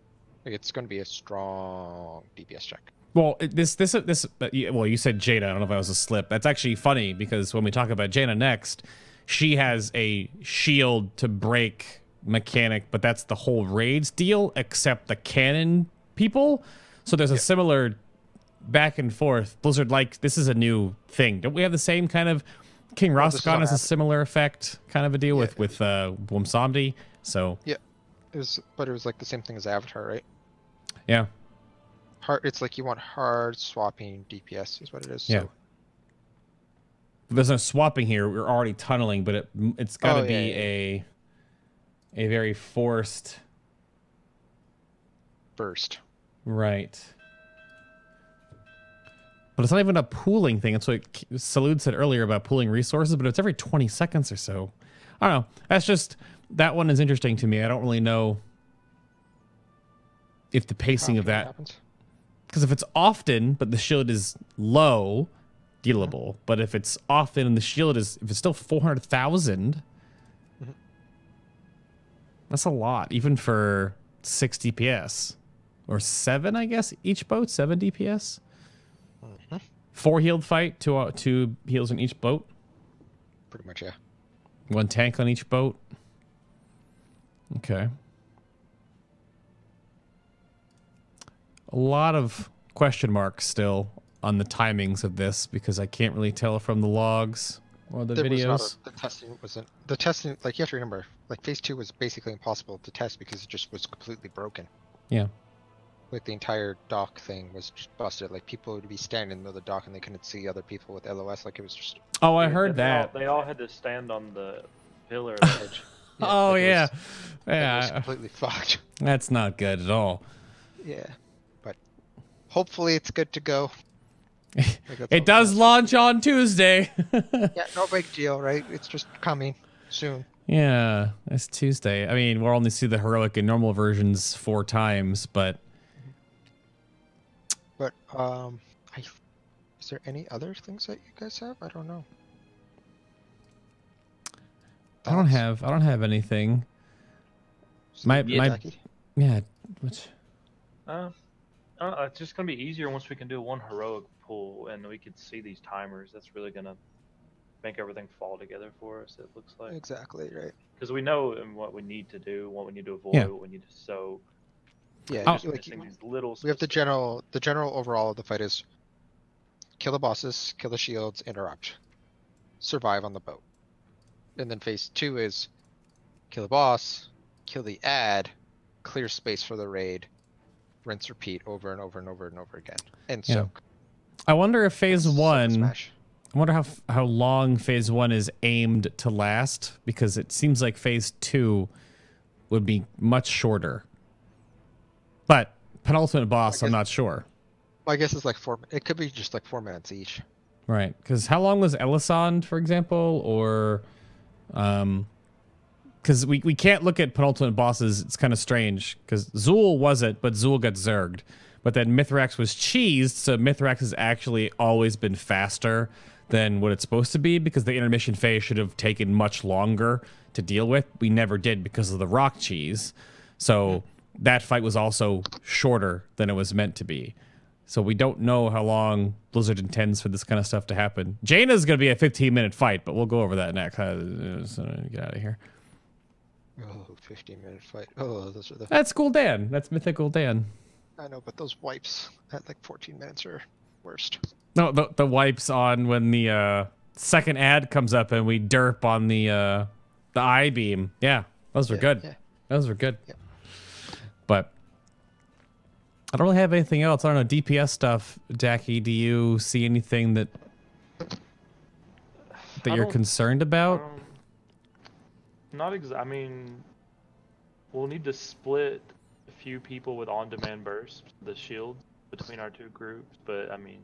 Like it's going to be a strong DPS check. Well, well, you said Jaina. I don't know if that was a slip. That's actually funny because when we talk about Jaina next, she has a shield to break mechanic, but that's the whole raids deal except the cannon people. So there's a similar back and forth. Blizzard, like, this is a new thing. Don't we have the same kind of King Roscon has a similar effect kind of a deal with Wumsamdi? So yeah, but it was like the same thing as Avatar, right? Yeah. It's like you want hard swapping DPS is what it is. Yeah. So. There's no swapping here. We're already tunneling, but it's got to be a very forced burst. Right. But it's not even a pooling thing. It's what Salud said earlier about pooling resources, but it's every 20 seconds or so. I don't know. That's just, that one is interesting to me. I don't really know if the pacing of that happens. Because if it's often, but the shield is low, dealable. But if it's often and the shield is, if it's still 400,000, that's a lot, even for 6 DPS. Or 7, I guess, each boat, 7 DPS. 4 healed fight, 2 heals in each boat. Pretty much, yeah. 1 tank on each boat. Okay. A lot of question marks still on the timings of this because I can't really tell from the logs or the videos. The testing wasn't. The testing, like, you have to remember, like, phase 2 was basically impossible to test because it just was completely broken. Yeah. Like, the entire dock thing was just busted. Like, people would be standing in the middle of the dock and they couldn't see other people with LOS. Like, it was just. Oh, I heard that. They all had to stand on the pillar edge. Yeah, oh, like yeah. It was completely fucked. That's not good at all. Yeah. But hopefully it's good to go. It does launch on Tuesday. Yeah, no big deal, right? It's just coming soon. Yeah, it's Tuesday. I mean, we'll only see the heroic and normal versions 4 times, but... But, is there any other things that you guys have? I don't know. I don't have anything. Yeah, which... it's just gonna be easier once we can do one heroic pull and we can see these timers. That's really gonna make everything fall together for us. It looks like exactly right because we know what we need to do, what we need to avoid, what we need to sow. Yeah, just missing these little. We have the general overall of the fight is kill the bosses, kill the shields, interrupt, survive on the boat, and then phase 2 is kill the boss, kill the ad, clear space for the raid. Rinse, repeat over and over and over and over again, and soak. I wonder if phase 1. Smash. I wonder how long phase 1 is aimed to last, because it seems like phase 2 would be much shorter. But penultimate boss, I'm not sure. Well, I guess it's like 4. It could be just like 4 minutes each. Right, because how long was Elisand, for example, or because we can't look at penultimate bosses. It's kind of strange because Zool was it, but Zool got zerged. But then Mithrax was cheesed, so Mithrax has actually always been faster than what it's supposed to be because the intermission phase should have taken much longer to deal with. We never did because of the rock cheese. So that fight was also shorter than it was meant to be. So we don't know how long Blizzard intends for this kind of stuff to happen. Jaina's going to be a 15-minute fight, but we'll go over that next. Get out of here. Oh, 15-minute fight. Oh, those are the... That's Gul'dan. That's Mythic Gul'dan. I know, but those wipes at like 14 minutes are worst. No, the wipes on when the second ad comes up and we derp on the I-beam. Yeah, those were good. Yeah. Those were good. Yeah. But I don't really have anything else. I don't know, DPS stuff. Jackie, do you see anything that you're concerned about? Not exactly. I mean, we'll need to split a few people with on-demand bursts, the shield, between our 2 groups. But I mean,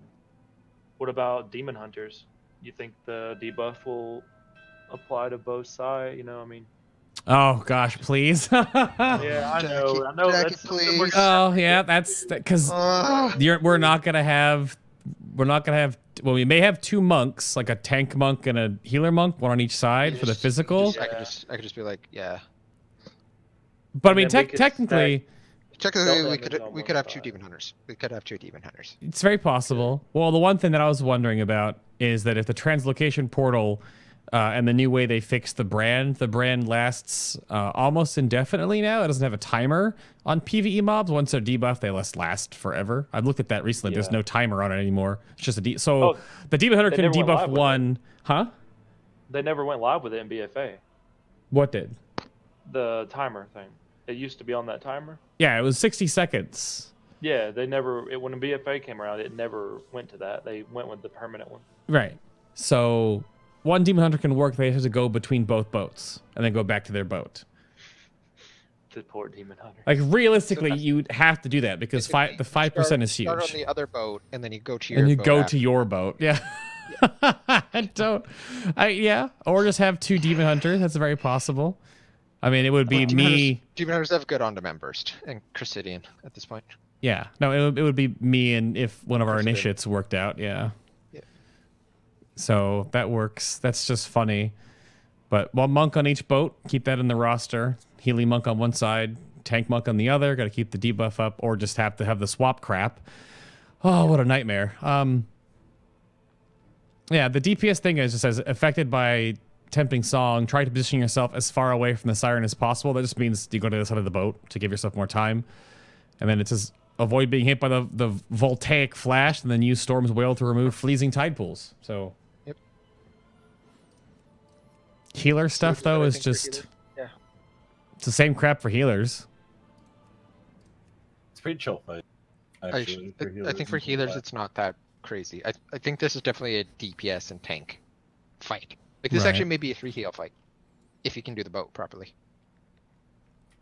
what about demon hunters? You think the debuff will apply to both sides? You know, I mean. Oh gosh, please. Yeah, I know. Jackie, that's please. Oh yeah, that's because we're not gonna have. Well, we may have 2 monks, like a tank monk and a healer monk, one on each side for the physical. I could just be like, yeah. But I mean, technically, we could have 2 demon hunters. We could have 2 demon hunters. It's very possible. Well, the one thing that I was wondering about is that if the translocation portal and the new way they fixed the brand lasts almost indefinitely now. It doesn't have a timer on PvE mobs. Once they're debuffed, they last forever. I've looked at that recently. Yeah. There's no timer on it anymore. It's just a the Demon Hunter can debuff 1. Huh? They never went live with it in BFA. What did? The timer thing. It used to be on that timer. Yeah, it was 60 seconds. Yeah, they never. When a BFA came around, it never went to that. They went with the permanent one. Right. So 1 Demon Hunter can work. They have to go between both boats and then go back to their boat. The poor Demon Hunter. Like realistically, you'd have to do that because the 5% is huge. Start on the other boat and then you go to your. And you go to your boat. Yeah. Yeah, or just have 2 demon hunters. That's very possible. I mean, it would be me. Demon hunters have good on-demand burst and Chrysidian at this point. Yeah, no, it would be me, and if one of our Chrysidian. initiates worked out, yeah. Yeah. So that works. That's just funny. But 1 monk on each boat, keep that in the roster. Healing monk on one side, tank monk on the other. Got to keep the debuff up, or just have to have the swap crap. Oh, what a nightmare. Yeah, the DPS thing is just as affected by Tempting Song. Try to position yourself as far away from the siren as possible. That just means you go to the side of the boat to give yourself more time. And then it says avoid being hit by the voltaic flash, and then use Storm's Wail to remove Fleezing Tide Pools. So, yep. Healer stuff, though, is just... Yeah. It's the same crap for healers. It's pretty chill fight. Actually, I think for healers, it's not that crazy. I think this is definitely a DPS and tank fight. Like, this actually may be a 3 heal fight, if you can do the boat properly.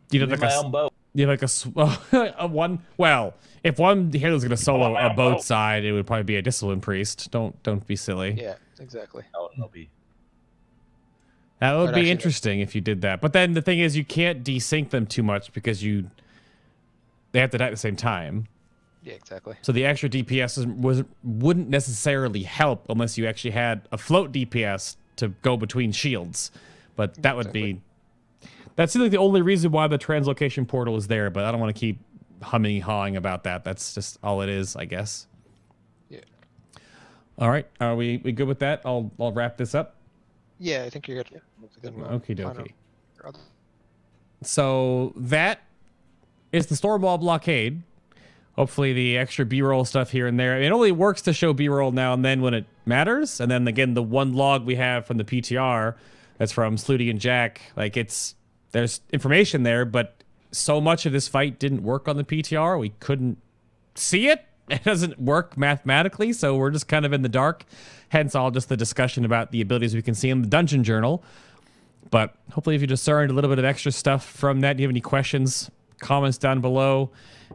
You have like own boat. You have like a one. Well, if one healer's gonna solo a boat side, it would probably be a Discipline Priest. Don't be silly. Yeah, exactly. That would be interesting if you did that. But then the thing is, you can't desync them too much because they have to die at the same time. Yeah, exactly. So the extra DPS wouldn't necessarily help unless you actually had a float DPS to go between shields. But that would be... That seems like the only reason why the translocation portal is there, but I don't want to keep hawing about that. That's just all it is, I guess. Yeah. All right. Are we good with that? I'll wrap this up. Yeah, I think you're good. Okie dokie. So that is the Stormwall Blockade. Hopefully the extra B-roll stuff here and there. It only works to show B-roll now and then when it matters. And then again, the one log we have from the PTR that's from Slooty and Jack, like there's information there, but so much of this fight didn't work on the PTR. We couldn't see it. It doesn't work mathematically, so we're just kind of in the dark. Hence all just the discussion about the abilities we can see in the Dungeon Journal. But hopefully if you discerned a little bit of extra stuff from that, do you have any questions, comments down below?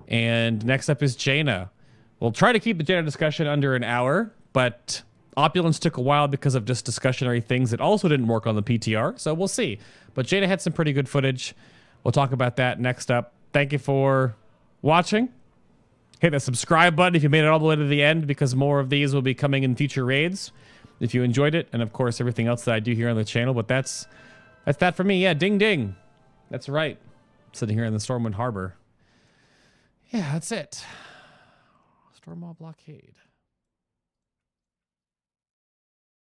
And next up is Jaina. We'll try to keep the Jaina discussion under an hour, but Opulence took a while because of just discussionary things that also didn't work on the PTR, so we'll see. But Jaina had some pretty good footage. We'll talk about that next up. Thank you for watching. Hit the subscribe button if you made it all the way to the end, because more of these will be coming in future raids if you enjoyed it, and of course everything else that I do here on the channel. But that's that for me. Yeah, ding ding. That's right. Sitting here in the Stormwind Harbor. Yeah, that's it. Stormwall Blockade.